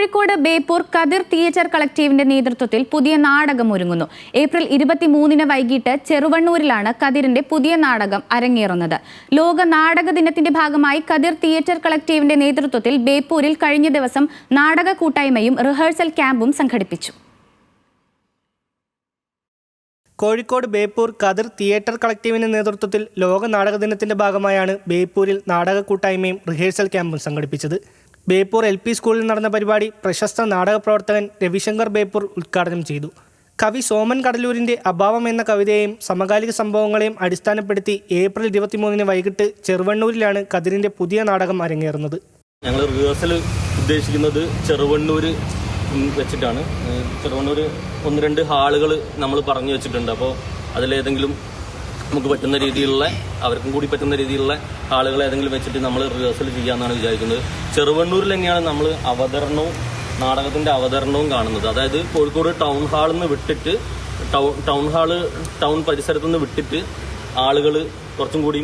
കോഴിക്കോട് ബേപ്പൂർ കതിർ theatre കളക്ടീവിന്റെ നേതൃത്വത്തിൽ പുതിയ നാടകം ഒരുങ്ങുന്നു. ഏപ്രിൽ 23-ന് വൈകിട്ട് ചെറുവണ്ണൂരിലാണ് കതിരിന്റെ പുതിയ നാടകം അരങ്ങേറുന്നത്. ലോക നാടക ദിനത്തിന്റെ ഭാഗമായി കതിർ തിയേറ്റർ കളക്ടീവിന്റെ നേതൃത്വത്തിൽ ബേപ്പൂരിൽ കഴിഞ്ഞ ദിവസം നാടക കൂട്ടായ്മയും റിഹേഴ്സൽ ക്യാമ്പും സംഘടിപ്പിച്ചു. കോഴിക്കോട് ബേപ്പൂർ കതിർ തിയേറ്റർ കളക്ടീവിന്റെ നേതൃത്വത്തിൽ ലോക നാടക ദിനത്തിന്റെ ഭാഗമായാണ് ബേപ്പൂരിൽ നാടക കൂട്ടായ്മയും റിഹേഴ്സൽ ക്യാമ്പും സംഘടിപ്പിച്ചത്. ബേപ്പൂർ LP സ്കൂളിൽ നടന്ന പരിപാടി പ്രശസ്ത നാടക പ്രവർത്തകൻ രവിശങ്കർ ബേപ്പൂർ ഉദ്ഘാടനം ചെയ്തു. കവി സോമൻ കടലൂരിന്റെ അഭാവം എന്ന കവിതയെയും സമകാലിക സംഭവങ്ങളെയും അടിസ്ഥാനപ്പെടുത്തി ഏപ്രിൽ 23-ന് വൈകിട്ട് ചെറുവണ്ണൂരിലാണ് കതിരിന്റെ പുതിയ നാടകം അരങ്ങേറുന്നത്. ഞങ്ങൾ റിഹേഴ്സൽ ഉദ്ദേശിക്കുന്നത് ചെറുവണ്ണൂർ വെച്ചിട്ടാണ്. ചെറുവണ്ണൂർ 1-2 ഹാളുകൾ നമ്മൾ പറഞ്ഞു വെച്ചിട്ടുണ്ട്. അപ്പോൾ അതിലേതെങ്കിലും നമുക്ക് പറ്റുന്ന രീതിയിലുള്ള, അവർക്കും കൂടി പറ്റുന്ന രീതിയിലുള്ള ആളുകളെ ഏതെങ്കിലും വെച്ചിട്ട് നമ്മൾ റിഹേഴ്സൽ ചെയ്യാമെന്നാണ് വിചാരിക്കുന്നത്. ചെറുവണ്ണൂരിൽ തന്നെയാണ് നമ്മൾ നാടകത്തിൻ്റെ അവതരണവും കാണുന്നത്. അതായത് കോഴിക്കോട് ടൗൺ ഹാളിൽ നിന്ന് വിട്ടിട്ട് ടൗൺ പരിസരത്തു നിന്ന് വിട്ടിട്ട് ആളുകൾ കുറച്ചും കൂടി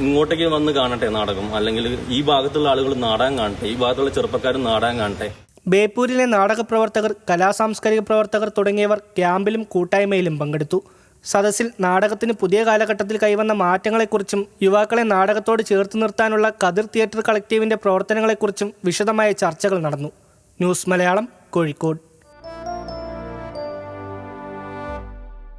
ഇങ്ങോട്ടേക്ക് വന്ന് കാണട്ടെ നാടകം, അല്ലെങ്കിൽ ഈ ഭാഗത്തുള്ള ആളുകൾ നാടകം കാണട്ടെ, ഈ ഭാഗത്തുള്ള ചെറുപ്പക്കാരും നാടകം കാണട്ടെ. ബേപ്പൂരിലെ നാടക പ്രവർത്തകർ, കലാസാംസ്കാരിക പ്രവർത്തകർ തുടങ്ങിയവർ ക്യാമ്പിലും കൂട്ടായ്മയിലും പങ്കെടുത്തു. സദസ്സിൽ നാടകത്തിന് പുതിയ കാലഘട്ടത്തിൽ കൈവന്ന മാറ്റങ്ങളെക്കുറിച്ചും യുവാക്കളെ നാടകത്തോട് ചേർത്ത് നിർത്താനുള്ള കതിർ തിയേറ്റർ കളക്ടീവിന്റെ പ്രവർത്തനങ്ങളെക്കുറിച്ചും വിശദമായ ചർച്ചകൾ നടന്നു. ന്യൂസ് മലയാളം, കോഴിക്കോട്.